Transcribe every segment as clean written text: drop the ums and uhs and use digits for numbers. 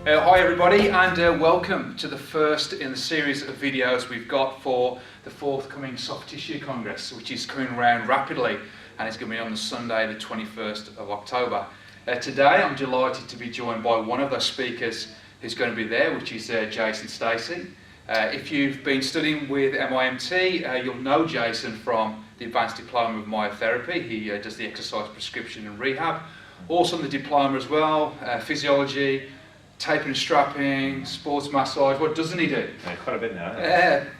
Hi everybody, and welcome to the first in the series of videos we've got for the forthcoming Soft Tissue Congress, which is coming around rapidly, and it's going to be on the Sunday the 21st of October. Today I'm delighted to be joined by one of those speakers who's going to be there, which is Jason Stacy. If you've been studying with MIMT, you'll know Jason from the Advanced Diploma of Myotherapy. He does the exercise prescription and rehab. Also on the diploma as well, physiology, taping and strapping, sports massage. What doesn't he do? Yeah, quite a bit now.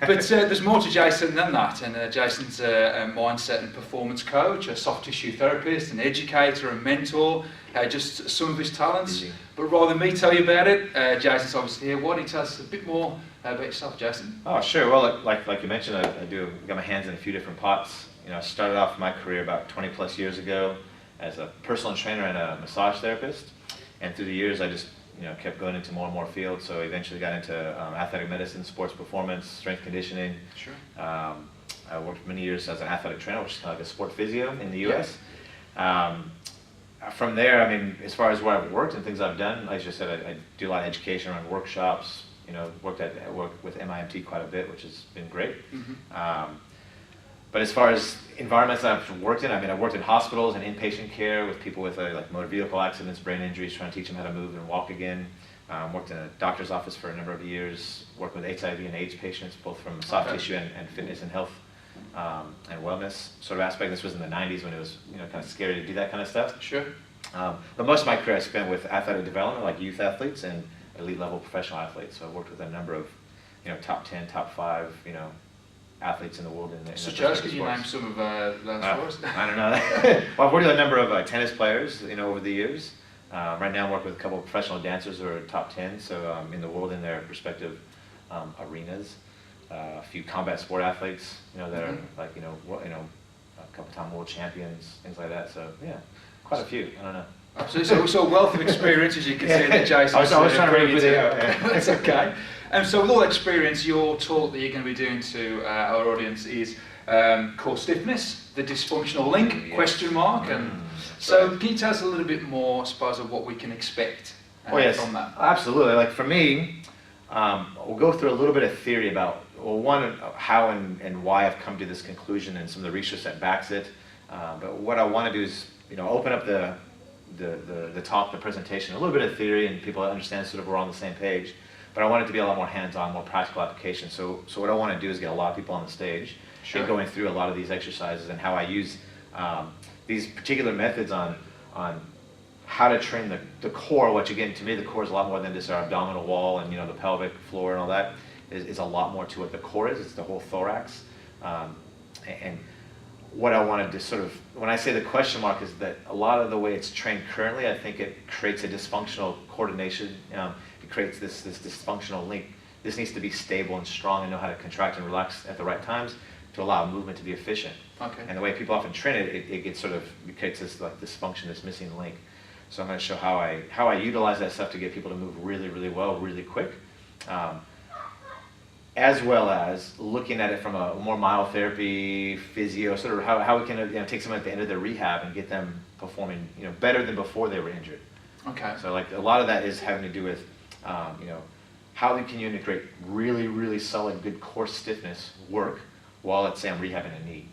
But there's more to Jason than that, and Jason's a mindset and performance coach, a soft tissue therapist, an educator, a mentor, just some of his talents. Easy. But rather than me tell you about it, Jason's obviously here. Why don't you tell us a bit more about yourself, Jason? Oh, sure. Well, like you mentioned, I got my hands in a few different pots. You know, I started off my career about 20 plus years ago as a personal trainer and a massage therapist, and through the years I just kept going into more and more fields. So I eventually got into athletic medicine, sports performance, strength conditioning. Sure. I worked for many years as an athletic trainer, which is kind of like a sport physio in the US. From there, I mean, as far as where I've worked and things I've done, like I just said, I do a lot of education around workshops. Worked with MIMT quite a bit, which has been great. Mm-hmm. But as far as environments that I've worked in, I mean, I've worked in hospitals and inpatient care with people with like motor vehicle accidents, brain injuries, trying to teach them how to move and walk again. Worked in a doctor's office for a number of years. Worked with HIV and AIDS patients, both from soft tissue and fitness and health and wellness sort of aspect. This was in the 90s when it was kind of scary to do that kind of stuff. Sure. But most of my career I spent with athletic development, like youth athletes and elite level professional athletes. So I worked with a number of top 10, top 5, athletes in the world. So just could you name some of those for us? I don't know. Well, I've worked with a number of tennis players, over the years. Right now I'm working with a couple of professional dancers who are top 10, so in the world in their respective arenas. A few combat sport athletes, that are like, a couple-time world champions, things like that. So yeah, quite a few. I don't know. Absolutely. So a wealth of experience, as you can see, that Jason. I was trying to bring it to. That's okay. So with all that experience, your talk that you're going to be doing to our audience is Core Stiffness, the Dysfunctional Link, question mark. And so can you tell us a little bit more, I suppose, of what we can expect from that? Absolutely. Like for me, we'll go through a little bit of theory about, one, how and why I've come to this conclusion and some of the research that backs it. But what I want to do is, open up the talk, the presentation, a little bit of theory, and people understand sort of we're on the same page. But I want it to be a lot more hands-on, more practical application. So what I want to do is get a lot of people on the stage and going through a lot of these exercises and how I use these particular methods on how to train the core, which again, to me, the core is a lot more than just our abdominal wall and the pelvic floor and all that. Is a lot more to what the core is. It's the whole thorax. And what I wanted to sort of, when I say the question mark, is that a lot of the way it's trained currently, I think it creates a dysfunctional coordination. It creates this dysfunctional link. This needs to be stable and strong and know how to contract and relax at the right times to allow movement to be efficient. Okay. And the way people often train it gets it creates this like dysfunction, this missing link. So I'm going to show how I utilize that stuff to get people to move really, really well, really quick. As well as looking at it from a more myotherapy, physio, sort of how we can take someone at the end of their rehab and get them performing better than before they were injured. Okay. So like a lot of that is having to do with how can you integrate really, really solid, good core stiffness work while, let's say, I'm rehabbing a knee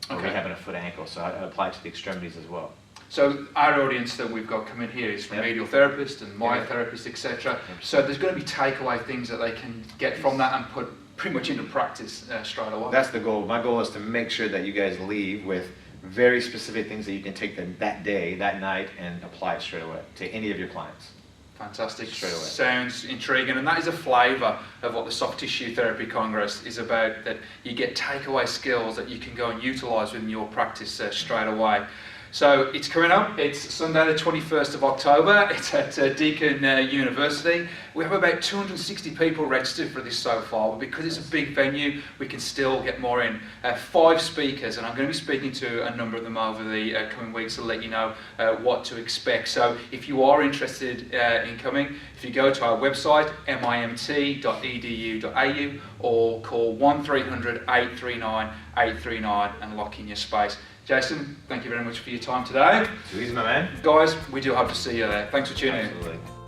or rehabbing a foot ankle. So I apply it to the extremities as well. So our audience that we've got coming here is Remedial therapists and Myotherapists, etc. So there's going to be takeaway things that they can get from that and put pretty much into practice straight away. That's the goal. My goal is to make sure that you guys leave with very specific things that you can take that day, that night, and apply it straight away to any of your clients. Fantastic. Straight away. Sounds intriguing, and that is a flavour of what the Soft Tissue Therapy Congress is about, that you get takeaway skills that you can go and utilise within your practice straight away. So it's coming up, it's Sunday the 21st of October, it's at Deakin University. We have about 260 people registered for this so far, but because it's a big venue, we can still get more in. 5 speakers, and I'm going to be speaking to a number of them over the coming weeks to let you know what to expect. So if you are interested in coming, if you go to our website, mimt.edu.au, or call 1300 839 839 and lock in your space. Jason, thank you very much for your time today. Too easy, my man. Guys, we do hope to see you there. Thanks for tuning in. Absolutely.